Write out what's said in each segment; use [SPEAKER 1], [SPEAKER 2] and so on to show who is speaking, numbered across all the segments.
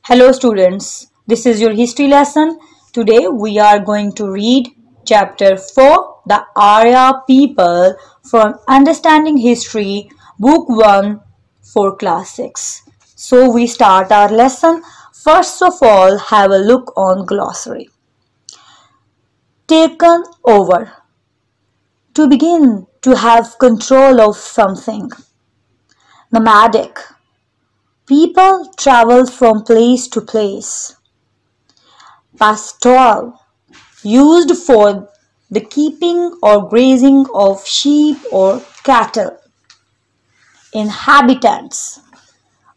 [SPEAKER 1] Hello students, this is your history lesson. Today we are going to read chapter 4, the Arya People from Understanding History, book 1 for class 6. So we start our lesson. First of all, have a look on glossary. Taken over. To begin, to have control of something. Nomadic. People travel from place to place. Pastoral, used for the keeping or grazing of sheep or cattle. Inhabitants,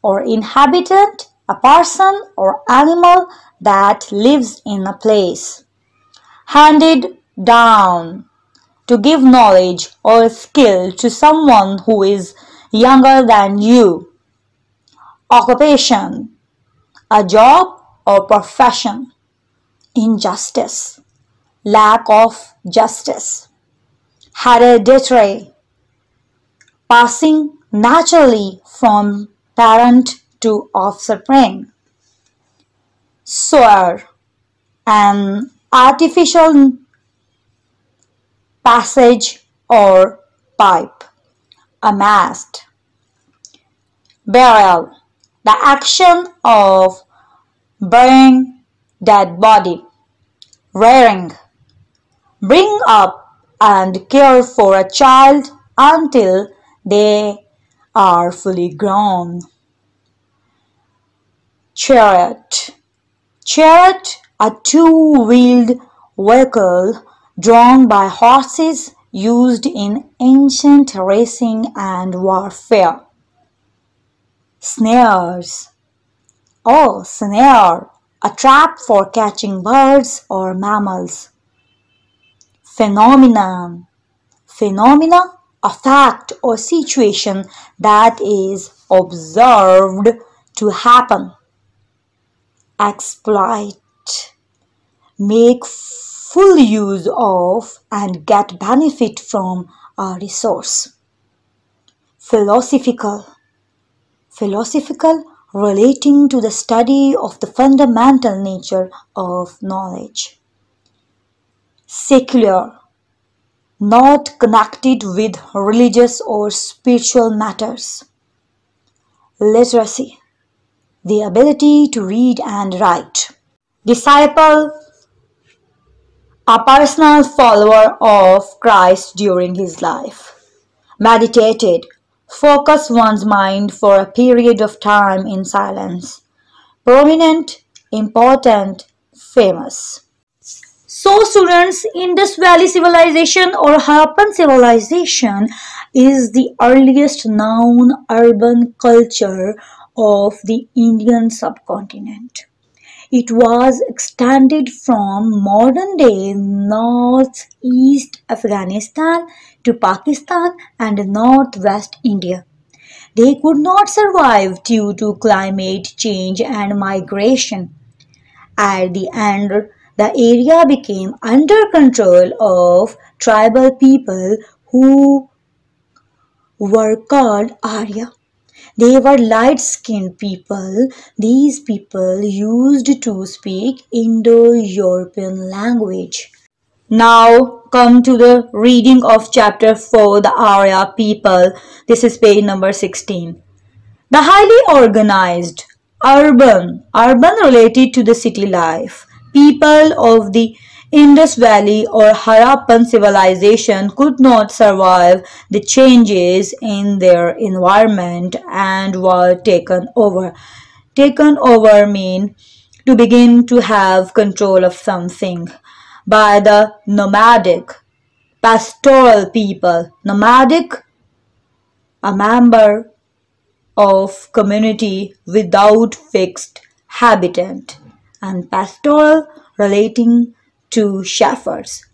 [SPEAKER 1] or inhabitant, a person or animal that lives in a place. Handed down, to give knowledge or skill to someone who is younger than you. Occupation, a job or profession. Injustice, lack of justice. Hereditary, passing naturally from parent to offspring. Sewer, an artificial passage or pipe. Amassed. Burial, the action of burying dead body. Rearing, bring up and care for a child until they are fully grown. Chariot, a two-wheeled vehicle drawn by horses used in ancient racing and warfare. Snares, snare, a trap for catching birds or mammals. Phenomenon, a fact or situation that is observed to happen. Exploit, make full use of and get benefit from a resource. Philosophical, relating to the study of the fundamental nature of knowledge. Secular, not connected with religious or spiritual matters. Literacy, the ability to read and write. Disciple, a personal follower of Christ during his life. Meditated, focus one's mind for a period of time in silence. Prominent, important, famous. So students, Indus Valley Civilization or Harappan Civilization is the earliest known urban culture of the Indian subcontinent. It was extended from modern-day northeast Afghanistan to Pakistan and northwest India. They could not survive due to climate change and migration. At the end, the area became under control of tribal people who were called Arya. They were light-skinned people. These people used to speak Indo-European language. Now come to the reading of chapter 4, the Arya People. This is page number 16. The highly organized, urban related to the city life. People of the Indus Valley or Harappan civilization could not survive the changes in their environment and were taken over. Taken over means to begin to have control of something by the nomadic, pastoral people. Nomadic, a member of community without fixed habitat, and pastoral relating to shepherds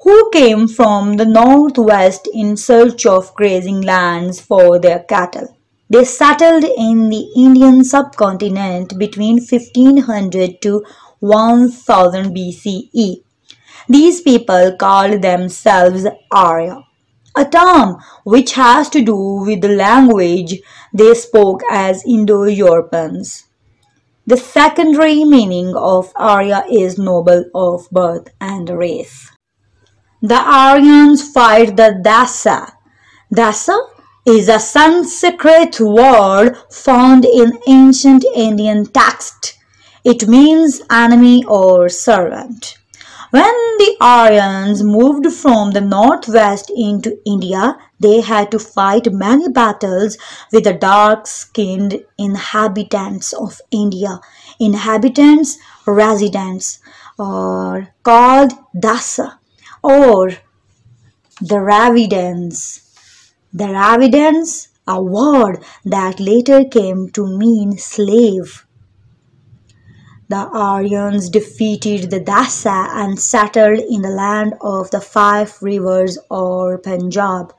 [SPEAKER 1] who came from the northwest in search of grazing lands for their cattle. They settled in the Indian subcontinent between 1500 to 1000 BCE. These people called themselves Arya, a term which has to do with the language they spoke as Indo-Europeans. The secondary meaning of Arya is noble of birth and race. The Aryans fight the Dasa. Dasa is a Sanskrit word found in ancient Indian text. It means enemy or servant. When the Aryans moved from the northwest into India, they had to fight many battles with the dark-skinned inhabitants of India. Inhabitants, residents, are called Dasa or the Dravidians. The Dravidians, a word that later came to mean slave. The Aryans defeated the Dasa and settled in the land of the Five Rivers or Punjab.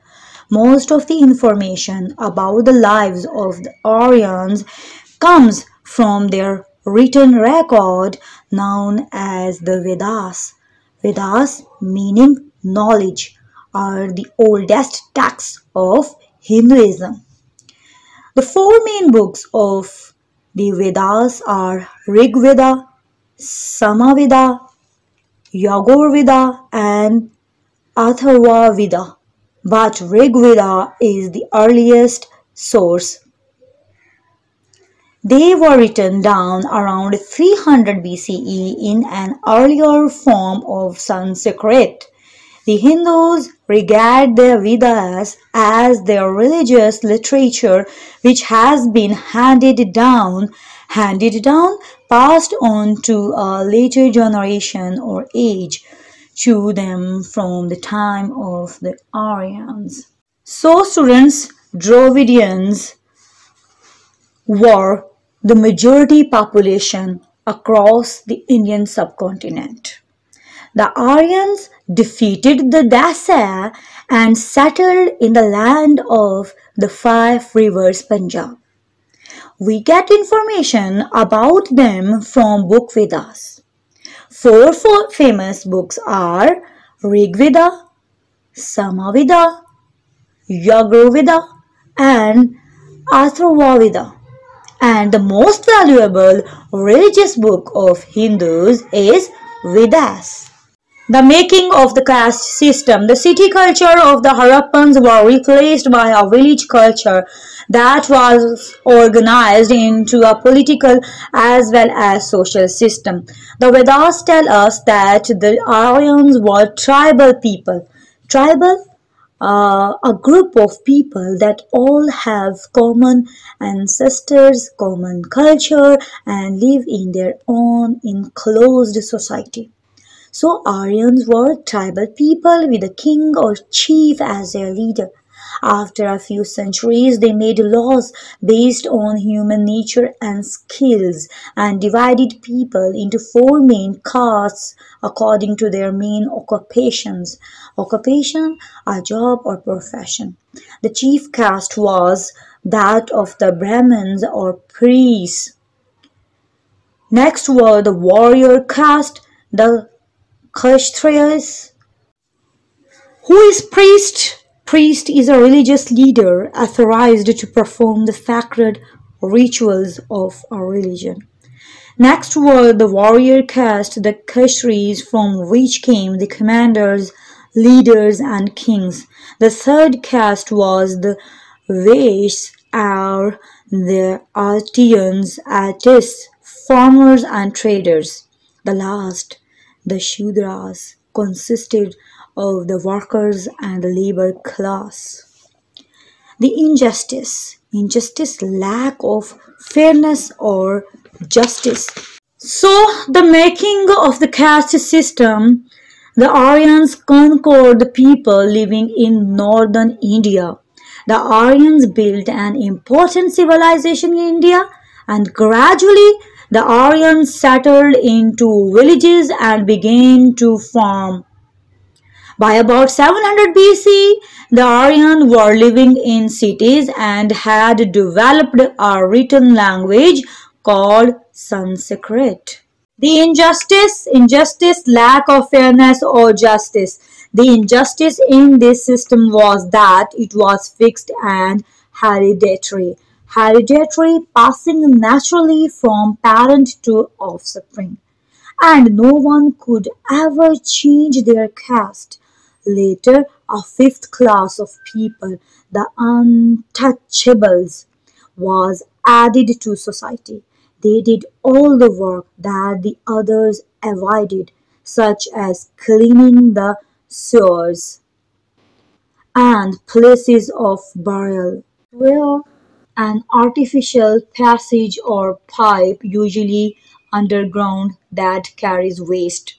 [SPEAKER 1] Most of the information about the lives of the Aryans comes from their written record known as the Vedas. Vedas, meaning knowledge, are the oldest texts of Hinduism. The four main books of the Vedas are Rig Veda, Samaveda, Yajurveda, and Atharva Veda. But Rig Veda is the earliest source. They were written down around 300 BCE in an earlier form of Sanskrit. The Hindus regard the Vedas as their religious literature which has been handed down, passed on to a later generation or age to them from the time of the Aryans. So students, Dravidians were the majority population across the Indian subcontinent. The Aryans defeated the Dasa and settled in the land of the Five Rivers Punjab. We get information about them from book Vedas. Four famous books are Rig Veda, Samaveda, Yajurveda, and Atharva Veda. And the most valuable religious book of Hindus is Vedas. The making of the caste system. The city culture of the Harappans were replaced by a village culture that was organized into a political as well as social system. The Vedas tell us that the Aryans were tribal people. Tribal, a group of people that all have common ancestors, common culture, and live in their own enclosed society. So Aryans were tribal people with a king or chief as their leader. After a few centuries, they made laws based on human nature and skills and divided people into four main castes according to their main occupations. Occupation, a job or profession. The chief caste was that of the Brahmins or priests. Next were the warrior caste, the Kshatriyas. Who is priest? Priest is a religious leader authorized to perform the sacred rituals of a religion. Next were the warrior caste, the Kshatriyas, from which came the commanders, leaders, and kings. The third caste was the Vaishyas, or the artisans, farmers, and traders. The last, the Shudras, consisted of the workers and the labor class. The injustice, lack of fairness or justice. So, the making of the caste system, the Aryans conquered the people living in northern India. The Aryans built an important civilization in India, and gradually the Aryans settled into villages and began to farm. By about 700 BC, the Aryans were living in cities and had developed a written language called Sanskrit. The injustice, lack of fairness or justice. The injustice in this system was that it was fixed and hereditary. hereditary, passing naturally from parent to offspring, and no one could ever change their caste. Later, a fifth class of people, the untouchables, was added to society. They did all the work that the others avoided, such as cleaning the sewers and places of burial, where an artificial passage or pipe, usually underground, that carries waste,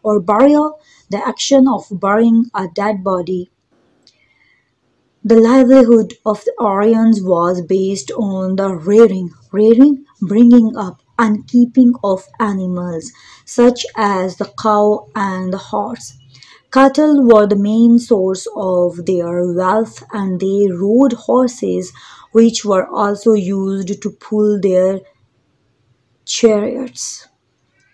[SPEAKER 1] or burial, the action of burying a dead body. The livelihood of the Aryans was based on the rearing, bringing up, and keeping of animals, such as the cow and the horse. Cattle were the main source of their wealth, and they rode horses, which were also used to pull their chariots.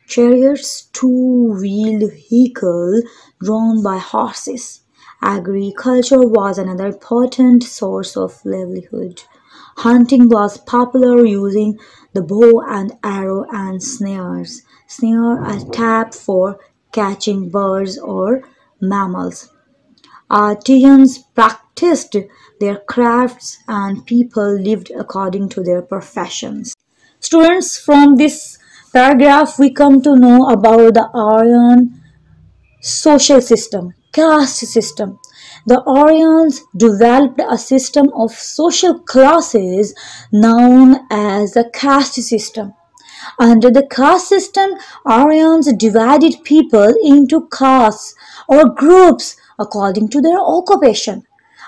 [SPEAKER 1] Chariots, two-wheeled vehicle drawn by horses. Agriculture was another important source of livelihood. Hunting was popular using the bow and arrow and snares. Snare a trap for catching birds or mammals. Artisans practiced their crafts and people lived according to their professions. Students, from this paragraph we come to know about the Aryan social system, caste system. The Aryans developed a system of social classes known as the caste system. Under the caste system, Aryans divided people into castes or groups according to their occupation.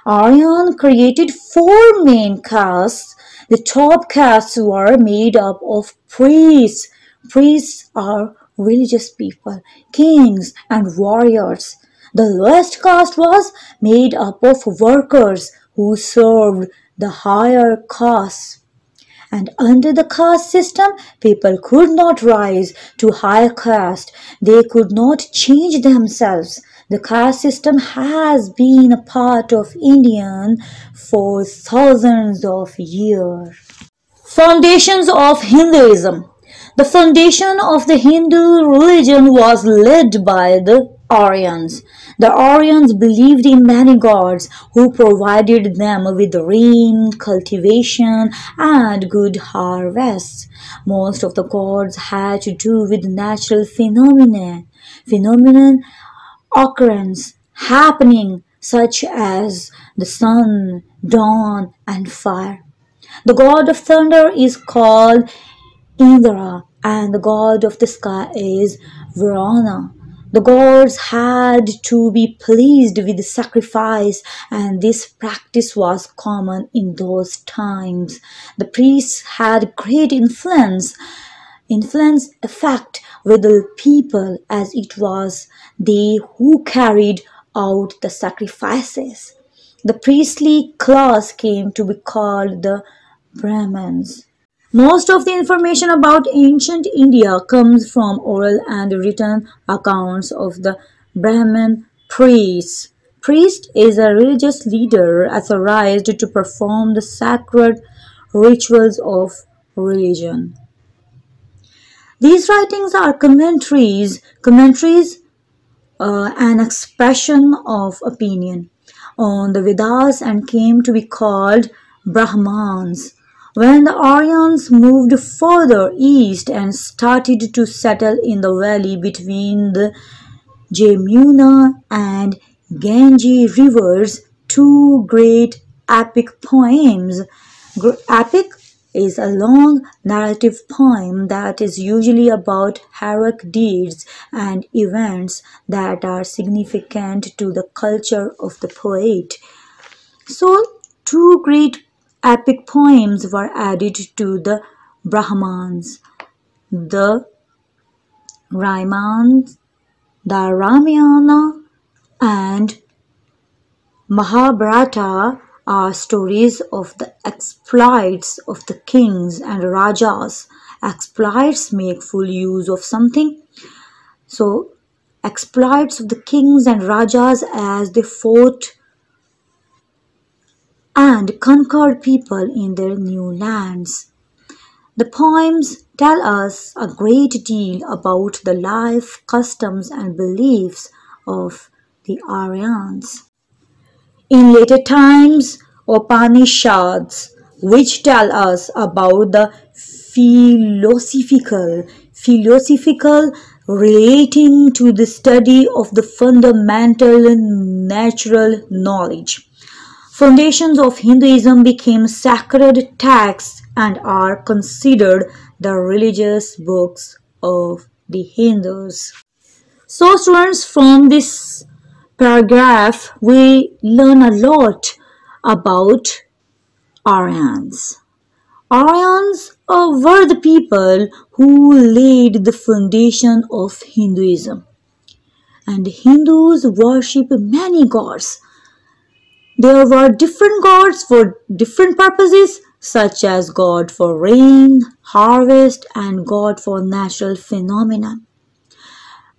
[SPEAKER 1] Aryan created four main castes. The top castes were made up of priests. Priests are religious people, kings, and warriors. The lowest caste was made up of workers who served the higher castes. And under the caste system, people could not rise to higher caste. They could not change themselves. The caste system has been a part of India for thousands of years. Foundations of Hinduism. The foundation of the Hindu religion was led by the Aryans. The Aryans believed in many gods who provided them with rain, cultivation, and good harvests. Most of the gods had to do with natural phenomenon occurrence happening, such as the sun, dawn, and fire. The god of thunder is called Indra, and the god of the sky is Varuna. The gods had to be pleased with sacrifice, and this practice was common in those times. The priests had great influence effect with the people, as it was they who carried out the sacrifices. The priestly class came to be called the Brahmins. Most of the information about ancient India comes from oral and written accounts of the Brahmin priests. Priest is a religious leader authorized to perform the sacred rituals of religion. These writings are commentaries, an expression of opinion on the Vedas and came to be called Brahmans. When the Aryans moved further east and started to settle in the valley between the Jamuna and Ganges rivers, two great epic poems. Epic is a long narrative poem that is usually about heroic deeds and events that are significant to the culture of the poet. So, two great epic poems were added to the Brahmans. The Ramayana and Mahabharata are stories of the exploits of the kings and rajas. Exploits make full use of something. So, exploits of the kings and rajas as they fought and conquered people in their new lands. The poems tell us a great deal about the life, customs, and beliefs of the Aryans. In later times, Upanishads, which tell us about the philosophical relating to the study of the fundamental natural knowledge. Foundations of Hinduism became sacred texts and are considered the religious books of the Hindus. So students, from this paragraph we learn a lot about Aryans. Aryans were the people who laid the foundation of Hinduism. And Hindus worship many gods. There were different gods for different purposes, such as God for rain, harvest, and God for natural phenomena.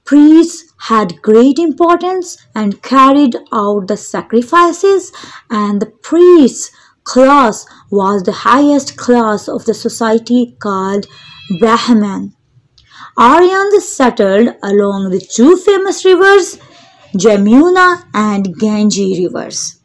[SPEAKER 1] Priests had great importance and carried out the sacrifices, and the priest's class was the highest class of the society called Brahman. Aryans settled along the two famous rivers, Jamuna and Ganges rivers.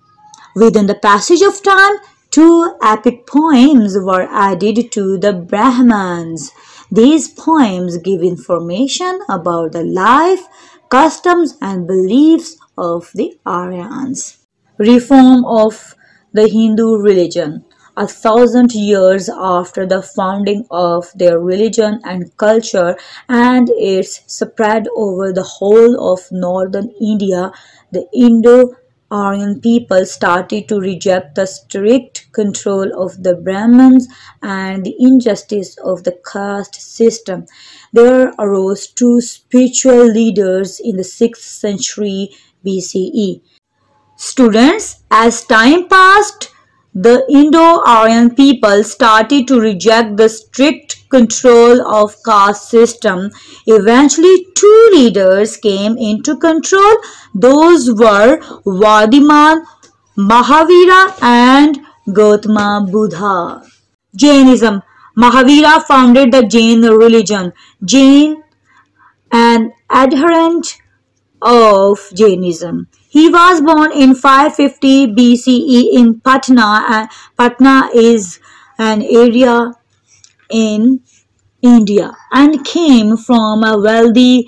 [SPEAKER 1] Within the passage of time, two epic poems were added to the Brahmans. These poems give information about the life, customs, and beliefs of the Aryans. Reform of the Hindu religion. 1,000 years after the founding of their religion and culture and its spread over the whole of northern India, the Indo-Aryan people started to reject the strict control of the Brahmins and the injustice of the caste system. There arose two spiritual leaders in the 6th century BCE. Students, as time passed, the Indo-Aryan people started to reject the strict control of caste system. Eventually, two leaders came into control. Those were Vadiman Mahavira and Gautama Buddha. Jainism. Mahavira founded the Jain religion. Jain, an adherent of Jainism. He was born in 550 BCE in Patna. Patna is an area in India and came from a wealthy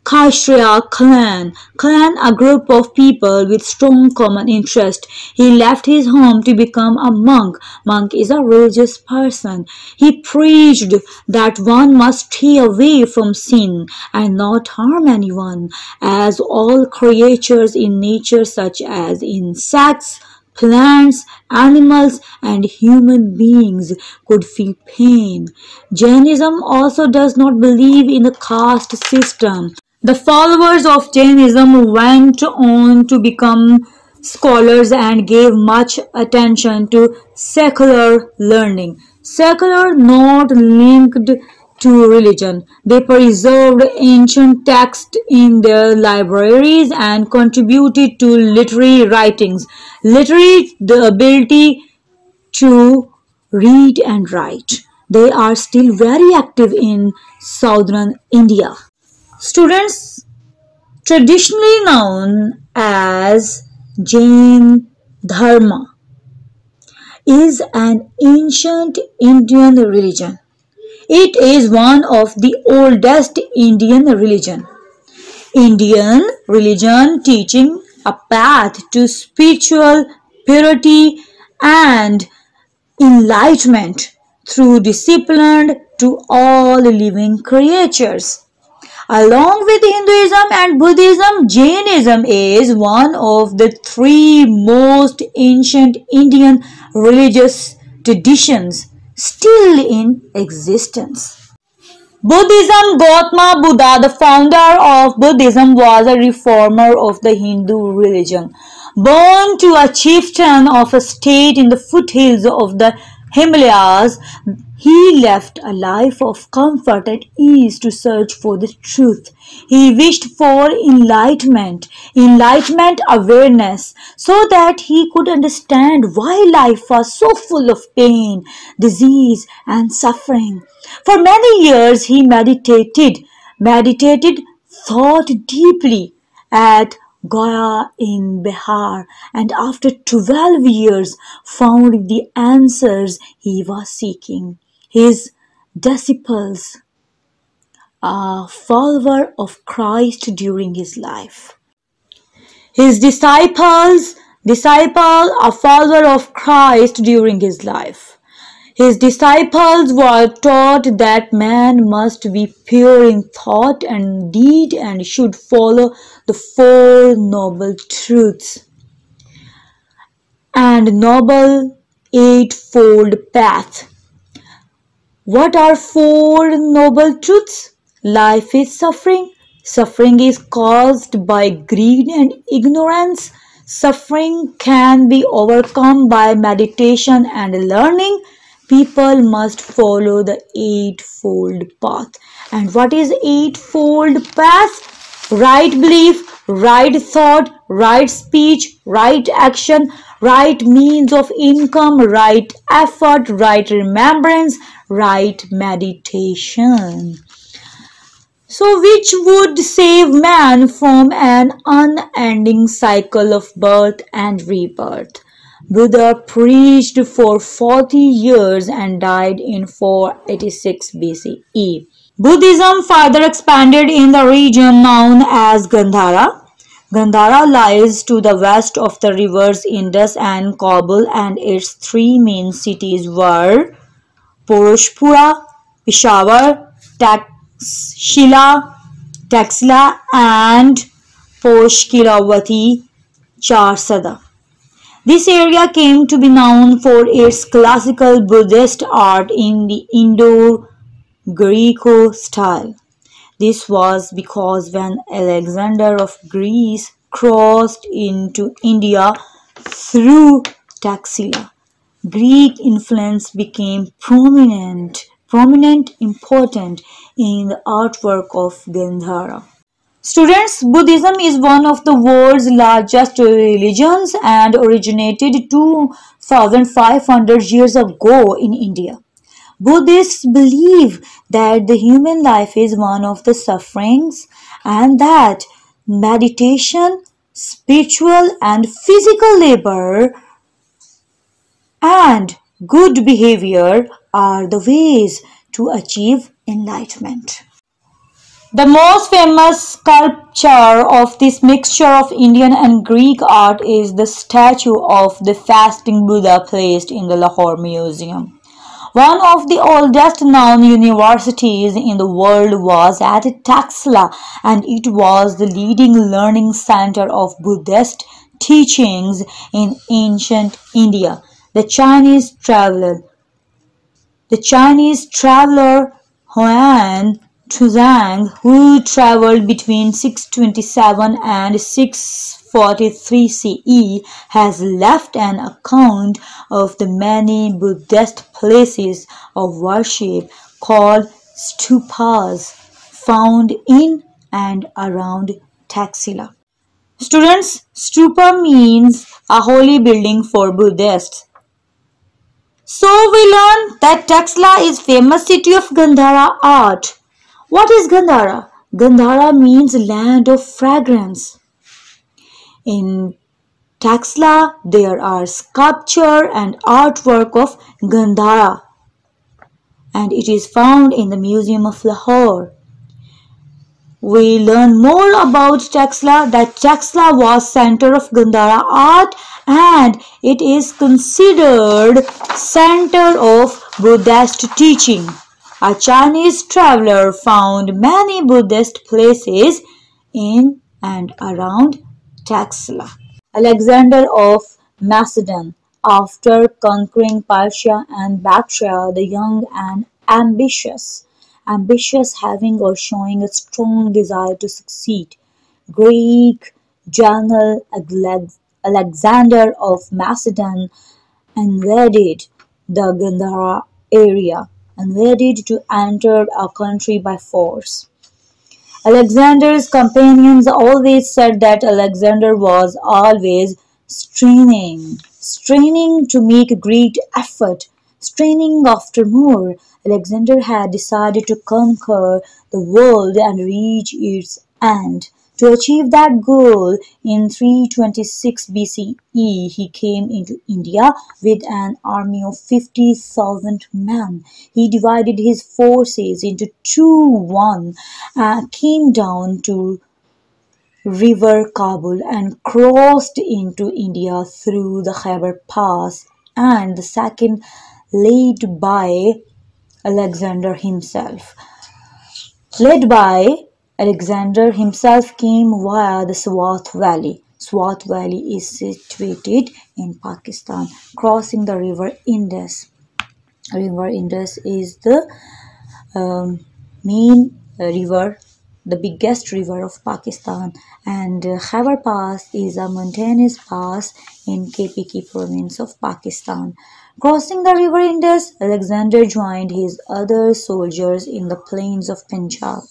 [SPEAKER 1] Kshatriya clan, a group of people with strong common interest. He left his home to become a monk. Monk is a religious person. He preached that one must stay away from sin and not harm anyone, as all creatures in nature such as insects, plants, animals, and human beings could feel pain. Jainism also does not believe in the caste system. The followers of Jainism went on to become scholars and gave much attention to secular learning. Secular, not linked to religion. They preserved ancient texts in their libraries and contributed to literary writings. Literary, the ability to read and write. They are still very active in southern India. Students, traditionally known as Jain Dharma, is an ancient Indian religion. It is one of the oldest Indian religion. Indian religion teaching a path to spiritual purity and enlightenment through discipline to all living creatures. Along with Hinduism and Buddhism, Jainism is one of the three most ancient Indian religious traditions still in existence. Buddhism. Gautama Buddha, the founder of Buddhism, was a reformer of the Hindu religion. Born to a chieftain of a state in the foothills of the Himalayas, He left a life of comfort and ease to search for the truth. He wished for enlightenment awareness, so that he could understand why life was so full of pain, disease, and suffering. For many years he meditated, thought deeply at Gaya in Bihar, and after 12 years found the answers he was seeking. His disciples, a follower of Christ during his life. His disciple, a follower of Christ during his life. His disciples were taught that man must be pure in thought and deed and should follow the Four Noble Truths and Noble Eightfold Path. What are Four Noble Truths? Life is suffering. Suffering is caused by greed and ignorance. Suffering can be overcome by meditation and learning. People must follow the Eightfold Path. And what is Eightfold Path? Right belief, right thought, right speech, right action, right means of income, right effort, right remembrance, right meditation. So which would save man from an unending cycle of birth and rebirth? Buddha preached for 40 years and died in 486 BCE. Buddhism further expanded in the region known as Gandhara. Gandhara lies to the west of the rivers Indus and Kabul, and its three main cities were Poroshpura, Peshawar, Taxila and Poshkilavati Charsada. This area came to be known for its classical Buddhist art in the Indo-Greco style. This was because when Alexander of Greece crossed into India through Taxila, Greek influence became important in the artwork of Gandhara. Students, Buddhism is one of the world's largest religions and originated 2500 years ago in India. Buddhists believe that the human life is one of the sufferings and that meditation, spiritual and physical labor, and good behavior are the ways to achieve enlightenment. The most famous sculpture of this mixture of Indian and Greek art is the statue of the fasting Buddha placed in the Lahore Museum. One of the oldest known universities in the world was at Taxila, and it was the leading learning center of Buddhist teachings in ancient India. The Chinese traveler Huan Tuzang, who traveled between 627 and 643 CE, has left an account of the many Buddhist places of worship called stupas found in and around Taxila. Students, stupa means a holy building for Buddhists. So we learn that Taxila is famous city of Gandhara art. What is Gandhara? Gandhara means land of fragrance. In Taxila, there are sculpture and artwork of Gandhara, and it is found in the Museum of Lahore. We learn more about Taxila, that Taxila was center of Gandhara art and it is considered center of Buddhist teaching. A Chinese traveler found many Buddhist places in and around Taxila. Alexander of Macedon, after conquering Persia and Bactria the Young and ambitious having or showing a strong desire to succeed, Greek general Alexander of Macedon invaded the Gandhara area, invaded to enter a country by force. Alexander's companions always said that Alexander was always straining to make a great effort, straining after more. Alexander had decided to conquer the world and reach its end. To achieve that goal, in 326 BCE, he came into India with an army of 50,000 men. He divided his forces into two. One came down to river Kabul and crossed into India through the Khyber Pass, and the second, led by Alexander himself. Came via the Swat Valley. Swat Valley is situated in Pakistan, crossing the river Indus. River Indus is the main river, the biggest river of Pakistan, and Khyber Pass is a mountainous pass in KPK province of Pakistan. Crossing the river Indus, Alexander joined his other soldiers in the plains of Punjab.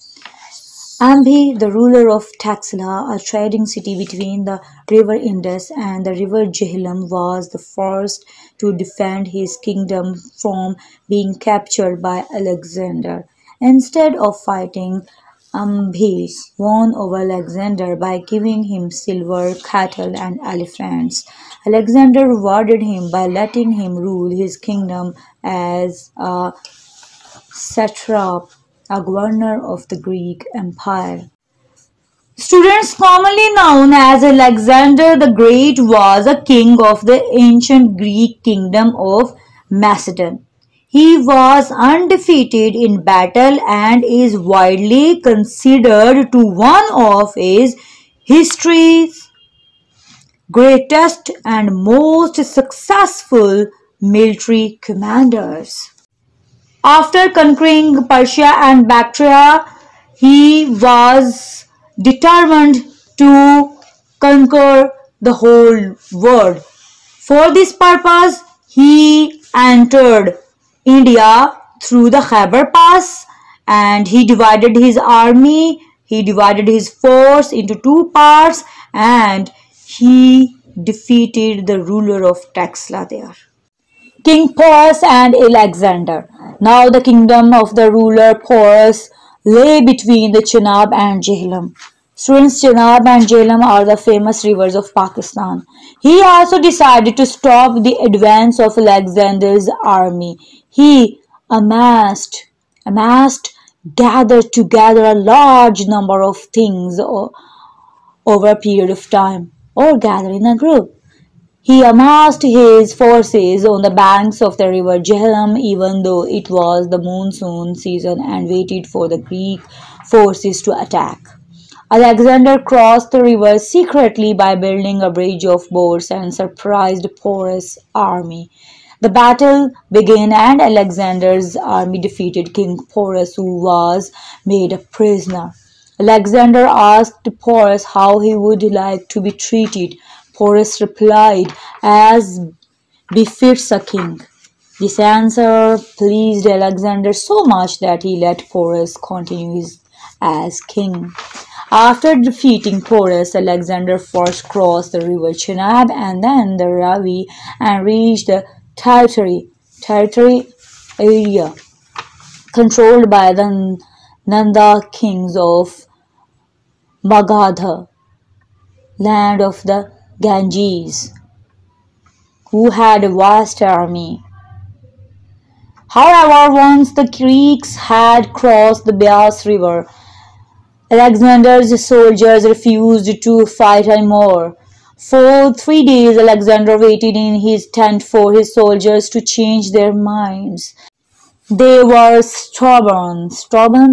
[SPEAKER 1] Ambhi, the ruler of Taxila, a trading city between the river Indus and the river Jhelum, was the first to defend his kingdom from being captured by Alexander. Instead of fighting, Ambhi won over Alexander by giving him silver, cattle, and elephants. Alexander rewarded him by letting him rule his kingdom as a satrap, a governor of the Greek Empire. Students commonly known as Alexander the Great was a king of the ancient Greek kingdom of Macedon. He was undefeated in battle and is widely considered to one of his history's greatest and most successful military commanders. After conquering Persia and Bactria, he was determined to conquer the whole world. For this purpose, he entered India through the Khyber Pass, and he divided his army, he divided his force into two parts, and he defeated the ruler of Taxila there. King Porus and Alexander. Now the kingdom of the ruler Porus lay between the Chenab and Jhelum. Students, Chenab and Jhelum are the famous rivers of Pakistan. He also decided to stop the advance of Alexander's army. He gathered together a large number of things over a period of time, or gather in a group. He amassed his forces on the banks of the river Jhelum, even though it was the monsoon season, and waited for the Greek forces to attack. Alexander crossed the river secretly by building a bridge of boats and surprised Porus' army. The battle began and Alexander's army defeated King Porus, who was made a prisoner. Alexander asked Porus how he would like to be treated. Porus replied, "As befits a king." This answer pleased Alexander so much that he let Porus continue as king. After defeating Porus, Alexander first crossed the river Chenab and then the Ravi and reached the territory area controlled by the Nanda kings of Magadha, land of the Ganges, who had a vast army. However, once the Greeks had crossed the Beas River, Alexander's soldiers refused to fight anymore. For 3 days, Alexander waited in his tent for his soldiers to change their minds. They were stubborn,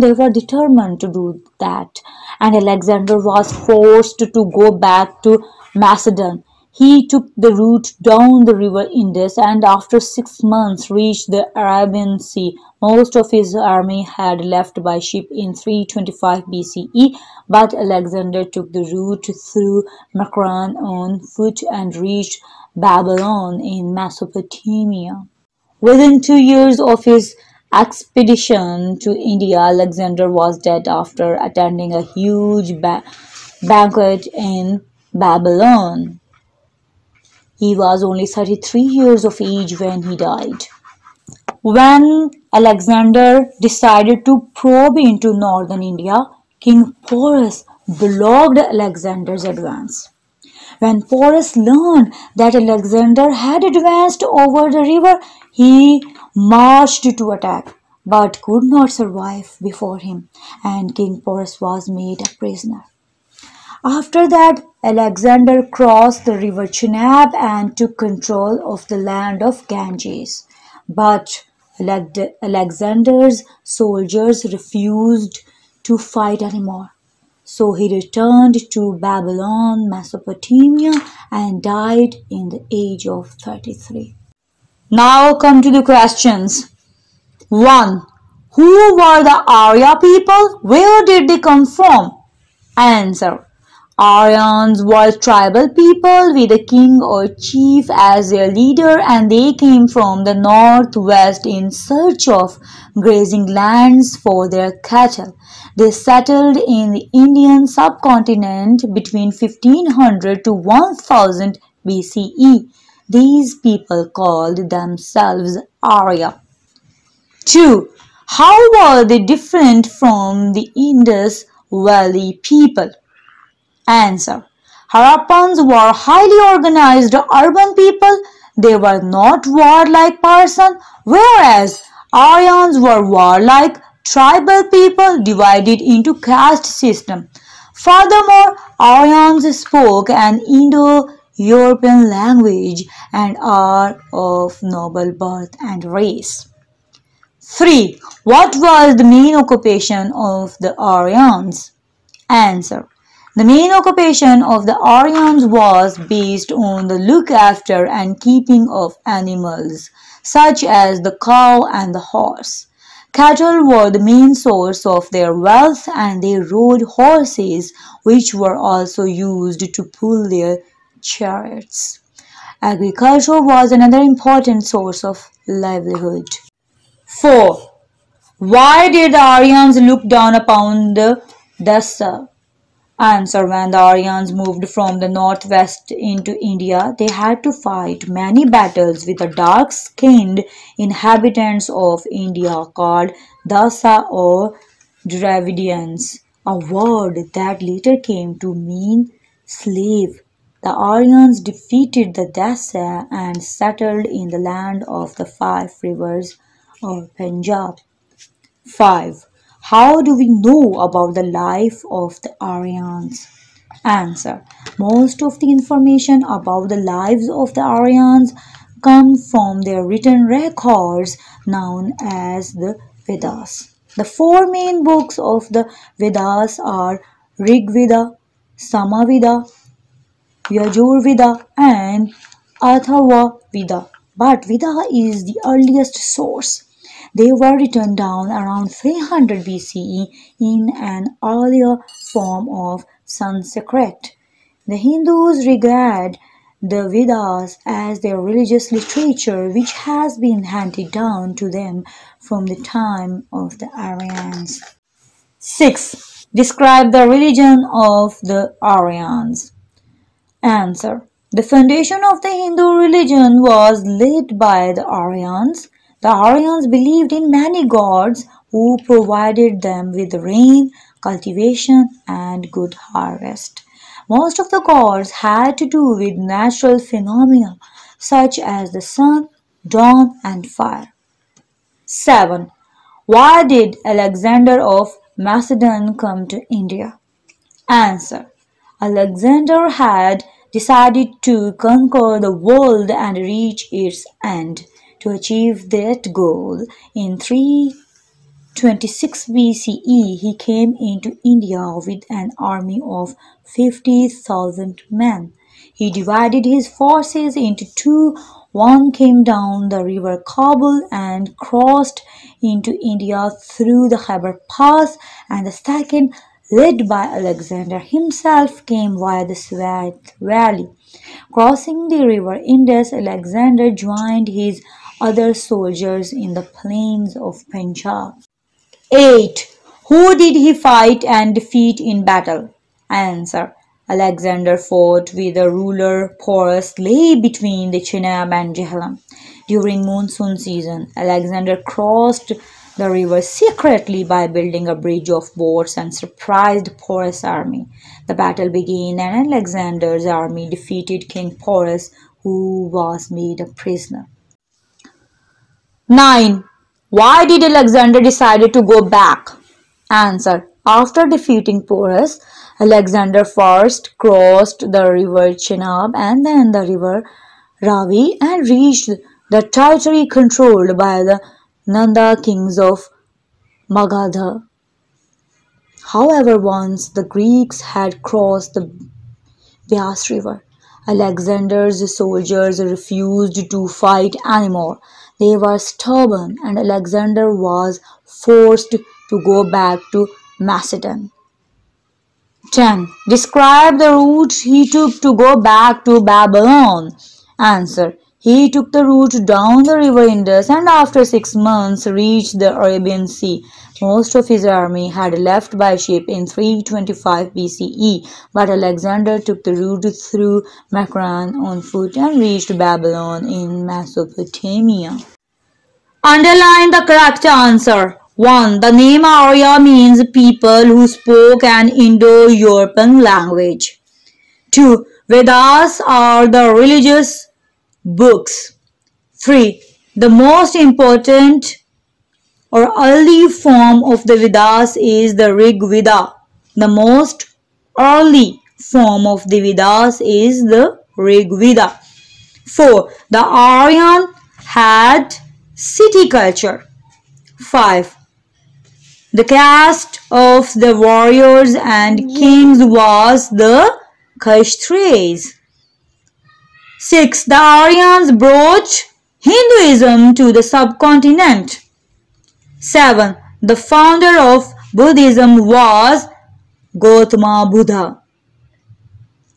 [SPEAKER 1] they were determined to do that, and Alexander was forced to go back to Macedon. He took the route down the river Indus and after 6 months reached the Arabian Sea. Most of his army had left by ship in 325 BCE, but Alexander took the route through Makran on foot and reached Babylon in Mesopotamia. Within 2 years of his expedition to India, Alexander was dead after attending a huge banquet in Babylon. He was only 33 years of age when he died. When Alexander decided to probe into northern India, King Porus blocked Alexander's advance. When Porus learned that Alexander had advanced over the river, he marched to attack, but could not survive before him, and King Porus was made a prisoner. After that, Alexander crossed the river Chenab and took control of the land of Ganges. But Alexander's soldiers refused to fight anymore. So he returned to Babylon, Mesopotamia, and died in the age of 33. Now come to the questions. 1. Who were the Arya people? Where did they come from? Answer. Aryans were tribal people with a king or chief as their leader, and they came from the northwest in search of grazing lands for their cattle. They settled in the Indian subcontinent between 1500 to 1000 BCE. These people called themselves Arya. 2. How were they different from the Indus Valley people? Answer. Harappans were highly organized urban people. They were not warlike person, whereas Aryans were warlike tribal people divided into caste system. Furthermore, Aryans spoke an Indo-European language and are of noble birth and race. 3. What was the main occupation of the Aryans? Answer. The main occupation of the Aryans was based on the look after and keeping of animals, such as the cow and the horse. Cattle were the main source of their wealth, and they rode horses, which were also used to pull their chariots. Agriculture was another important source of livelihood. 4. Why did the Aryans look down upon the Dasa? Answer. When the Aryans moved from the northwest into India, they had to fight many battles with the dark-skinned inhabitants of India called Dasa or Dravidians, a word that later came to mean slave. The Aryans defeated the Dasa and settled in the land of the five rivers or Punjab. 5. How do we know about the life of the Aryans? Answer. Most of the information about the lives of the Aryans come from their written records known as the Vedas. The four main books of the Vedas are Rig Veda, Samaveda, Yajurveda, and Atharva Veda. But Veda is the earliest source. They were written down around 300 BCE in an earlier form of Sanskrit. The Hindus regard the Vedas as their religious literature, which has been handed down to them from the time of the Aryans. 6. Describe the religion of the Aryans. Answer. The foundation of the Hindu religion was laid by the Aryans. The Aryans believed in many gods who provided them with rain, cultivation, and good harvest. Most of the gods had to do with natural phenomena such as the sun, dawn, and fire. 7. Why did Alexander of Macedon come to India? Answer. Alexander had decided to conquer the world and reach its end. To achieve that goal, in 326 BCE, he came into India with an army of 50,000 men. He divided his forces into two. One came down the river Kabul and crossed into India through the Khyber Pass, and the second, led by Alexander himself, came via the Swat Valley. Crossing the river Indus, Alexander joined his other soldiers in the plains of Punjab. 8. Who did he fight and defeat in battle? Answer. Alexander fought with the ruler Porus lay between the Chenab and Jhelum. During monsoon season, Alexander crossed the river secretly by building a bridge of boats and surprised Porus' army. The battle began and Alexander's army defeated King Porus, who was made a prisoner. 9. Why did Alexander decide to go back? Answer. After defeating Porus, Alexander first crossed the river Chenab and then the river Ravi and reached the territory controlled by the Nanda kings of Magadha. However, once the Greeks had crossed the Bias River, Alexander's soldiers refused to fight anymore. They were stubborn and Alexander was forced to go back to Macedon. 10. Describe the route he took to go back to Babylon. Answer. He took the route down the river Indus and after 6 months reached the Arabian Sea. Most of his army had left by ship in 325 BCE, but Alexander took the route through Makran on foot and reached Babylon in Mesopotamia. Underline the correct answer. 1. The name Arya means people who spoke an Indo-European language. 2. Vedas are the religious books. 3. The most important or early form of the Vedas is the Rig Veda. The most early form of the Vedas is the Rig Veda. 4. The Aryan had city culture. 5. The caste of the warriors and kings was the Kshatriyas. 6. The Aryans brought Hinduism to the subcontinent. 7. The founder of Buddhism was Gautama Buddha.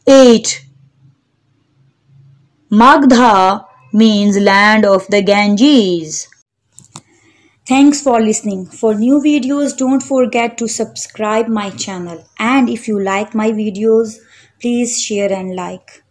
[SPEAKER 1] 8. Magdha means land of the Ganges. Thanks for listening. For new videos, don't forget to subscribe my channel. And if you like my videos, please share and like.